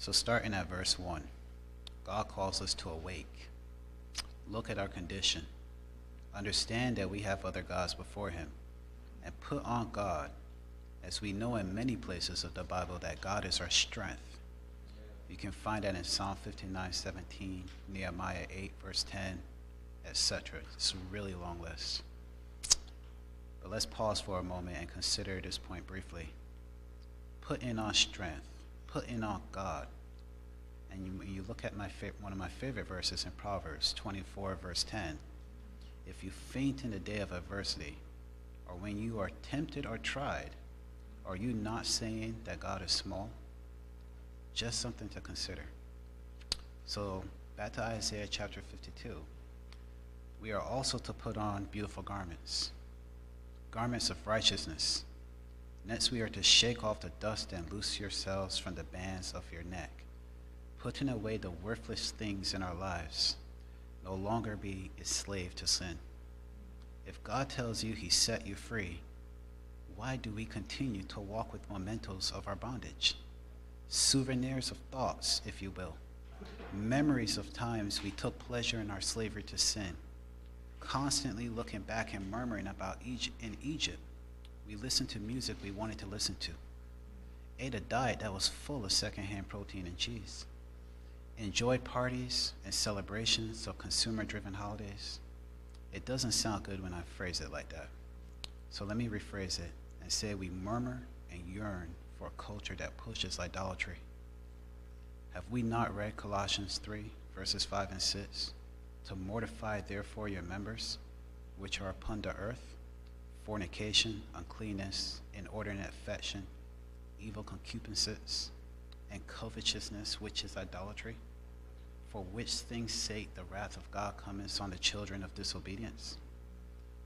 So starting at verse 1, God calls us to awake. Look at our condition. Understand that we have other gods before him. And put on God, as we know in many places of the Bible that God is our strength. You can find that in Psalm 59:17, Nehemiah 8, verse 10, etc. It's a really long list. But let's pause for a moment and consider this point briefly. Putting on strength, putting on God. And when you look at one of my favorite verses in Proverbs 24, verse 10, if you faint in the day of adversity, or when you are tempted or tried, are you not saying that God is small? Just something to consider. So back to Isaiah chapter 52. We are also to put on beautiful garments, garments of righteousness. Next we are to shake off the dust and loose yourselves from the bands of your neck, putting away the worthless things in our lives, no longer be a slave to sin. If God tells you he set you free, why do we continue to walk with mementos of our bondage? Souvenirs of thoughts, if you will. Memories of times we took pleasure in our slavery to sin. Constantly looking back and murmuring about in Egypt. We listened to music we wanted to listen to. Ate a diet that was full of secondhand protein and cheese. Enjoyed parties and celebrations of consumer-driven holidays. It doesn't sound good when I phrase it like that. So let me rephrase it and say we murmur and yearn for a culture that pushes idolatry. Have we not read Colossians 3, verses 5 and 6? To mortify therefore your members, which are upon the earth, fornication, uncleanness, inordinate affection, evil concupiscence, and covetousness, which is idolatry, for which things' sake the wrath of God cometh on the children of disobedience.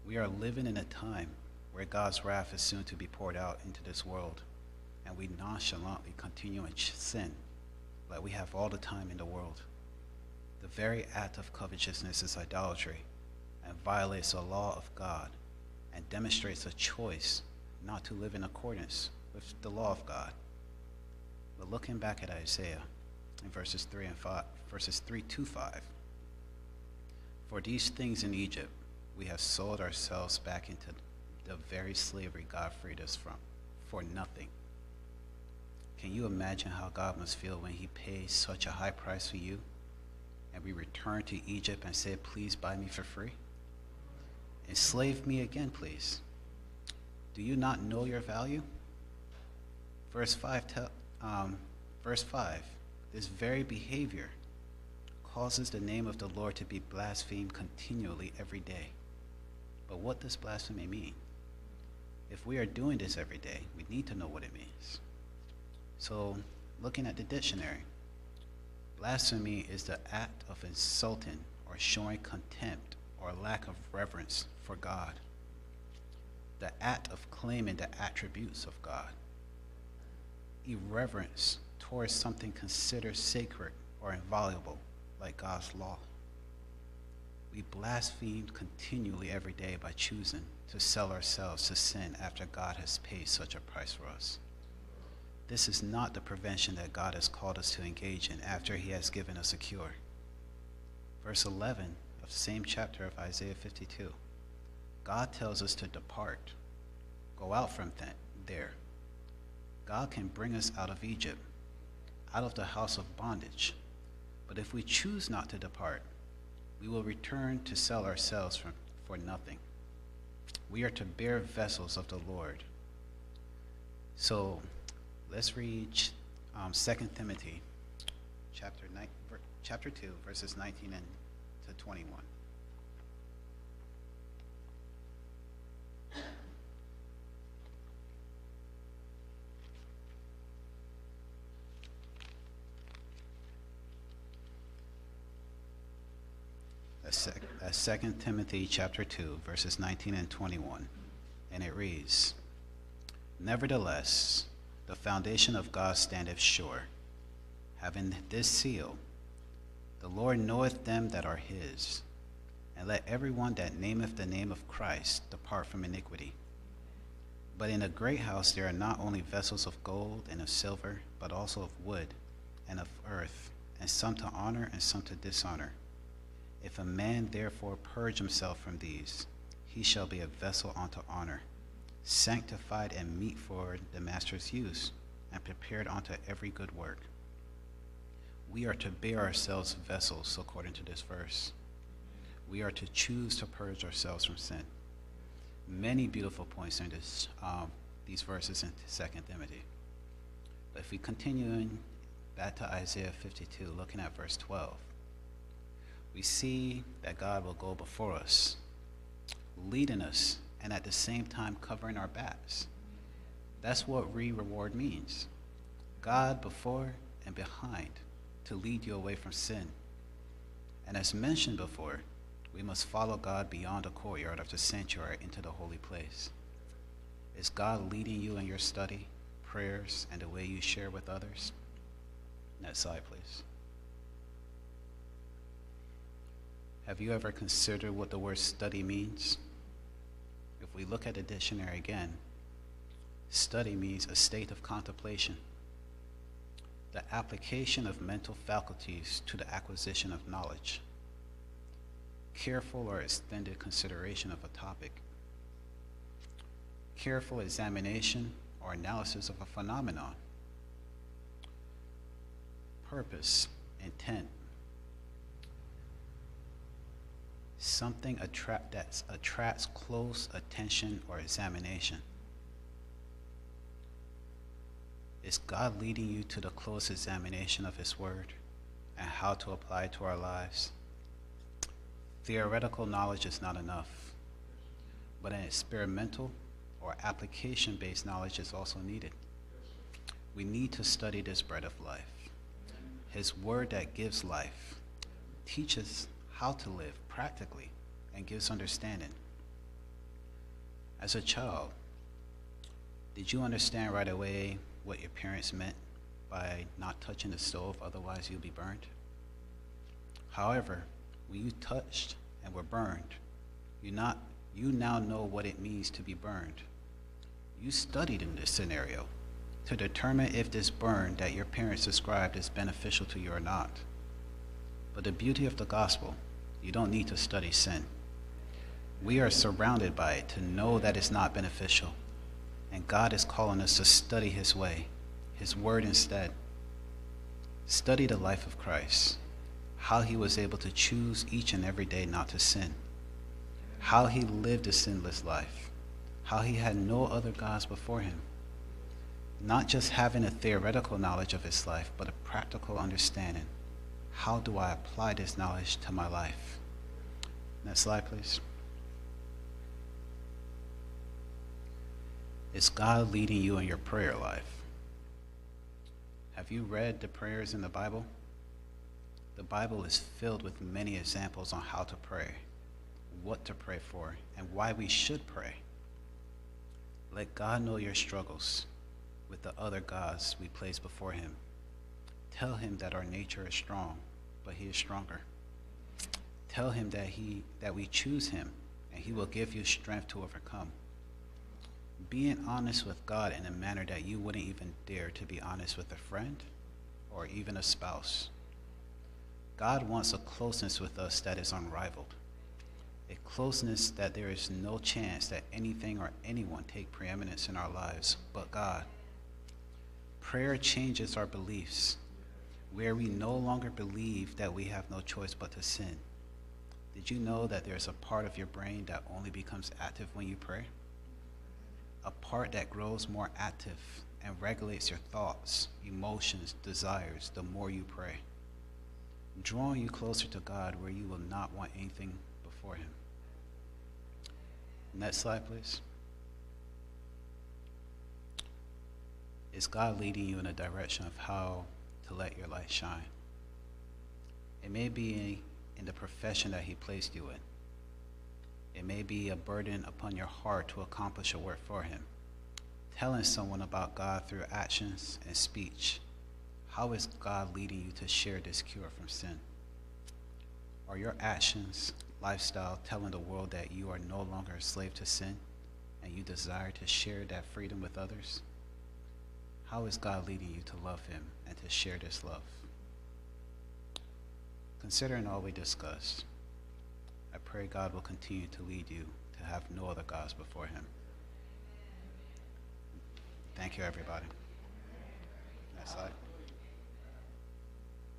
We are living in a time where God's wrath is soon to be poured out into this world, and we nonchalantly continue in sin like we have all the time in the world. The very act of covetousness is idolatry and violates the law of God and demonstrates a choice not to live in accordance with the law of God. But looking back at Isaiah in verses 3 to 5, for these things in Egypt we have sold ourselves back into the very slavery God freed us from, for nothing. Can you imagine how God must feel when he pays such a high price for you, and we return to Egypt and say, please buy me for free? Enslave me again, please. Do you not know your value? Verse 5, this very behavior causes the name of the Lord to be blasphemed continually every day. But what does blasphemy mean? If we are doing this every day, we need to know what it means. So, looking at the dictionary, blasphemy is the act of insulting or showing contempt or lack of reverence for God. The act of claiming the attributes of God. Irreverence towards something considered sacred or inviolable, like God's law. We blaspheme continually every day by choosing to sell ourselves to sin after God has paid such a price for us. This is not the prevention that God has called us to engage in after he has given us a cure. Verse 11 of the same chapter of Isaiah 52. God tells us to depart, go out from there. God can bring us out of Egypt, out of the house of bondage. But if we choose not to depart, we will return to sell ourselves for nothing. We are to bear vessels of the Lord. So let's read 2 Timothy chapter 2, verses 19 to 21. That's 2 Timothy chapter 2, verses 19 and 21. And it reads, Nevertheless, the foundation of God standeth sure, having this seal, the Lord knoweth them that are his. And let everyone that nameth the name of Christ depart from iniquity. But in a great house there are not only vessels of gold and of silver, but also of wood, and of earth, and some to honor and some to dishonor. If a man therefore purge himself from these, he shall be a vessel unto honor, sanctified and meet for the master's use, and prepared unto every good work. We are to bear ourselves vessels according to this verse. We are to choose to purge ourselves from sin. Many beautiful points in these verses in 2 Timothy. But if we continue back to Isaiah 52, looking at verse 12, we see that God will go before us, leading us, and at the same time covering our backs. That's what reward means. God before and behind to lead you away from sin. And as mentioned before, we must follow God beyond the courtyard of the sanctuary into the holy place. Is God leading you in your study, prayers, and the way you share with others? Next slide, please. Have you ever considered what the word study means? If we look at the dictionary again, study means a state of contemplation, the application of mental faculties to the acquisition of knowledge, careful or extended consideration of a topic, careful examination or analysis of a phenomenon, purpose, intent, something that attracts close attention or examination. Is God leading you to the close examination of His Word and how to apply it to our lives? Theoretical knowledge is not enough, but an experimental or application-based knowledge is also needed. We need to study this bread of life, His Word that gives life, teaches how to live practically, and gives understanding. As a child, did you understand right away what your parents meant by not touching the stove, otherwise you'll be burned? However, when you touched and were burned, you now know what it means to be burned. You studied in this scenario to determine if this burn that your parents described is beneficial to you or not. But the beauty of the gospel, you don't need to study sin. We are surrounded by it to know that it's not beneficial. And God is calling us to study His way, His Word instead. Study the life of Christ, how He was able to choose each and every day not to sin, how He lived a sinless life, how He had no other gods before Him. Not just having a theoretical knowledge of His life, but a practical understanding. How do I apply this knowledge to my life? Next slide, please. Is God leading you in your prayer life? Have you read the prayers in the Bible? The Bible is filled with many examples on how to pray, what to pray for, and why we should pray. Let God know your struggles with the other gods we place before Him. Tell Him that our nature is strong, but He is stronger. Tell Him that we choose Him, and He will give you strength to overcome. Being honest with God in a manner that you wouldn't even dare to be honest with a friend or even a spouse. God wants a closeness with us that is unrivaled, a closeness that there is no chance that anything or anyone take preeminence in our lives but God. Prayer changes our beliefs, where we no longer believe that we have no choice but to sin. Did you know that there's a part of your brain that only becomes active when you pray? A part that grows more active and regulates your thoughts, emotions, desires the more you pray, drawing you closer to God where you will not want anything before Him. Next slide, please. Is God leading you in a direction of how to let your light shine? It may be in the profession that He placed you in. It may be a burden upon your heart to accomplish a work for Him. Telling someone about God through actions and speech. How is God leading you to share this cure from sin? Are your actions, lifestyle, telling the world that you are no longer a slave to sin and you desire to share that freedom with others? How is God leading you to love him and to share this love? Considering all we discussed, I pray God will continue to lead you to have no other gods before him. Thank you, everybody. Next slide.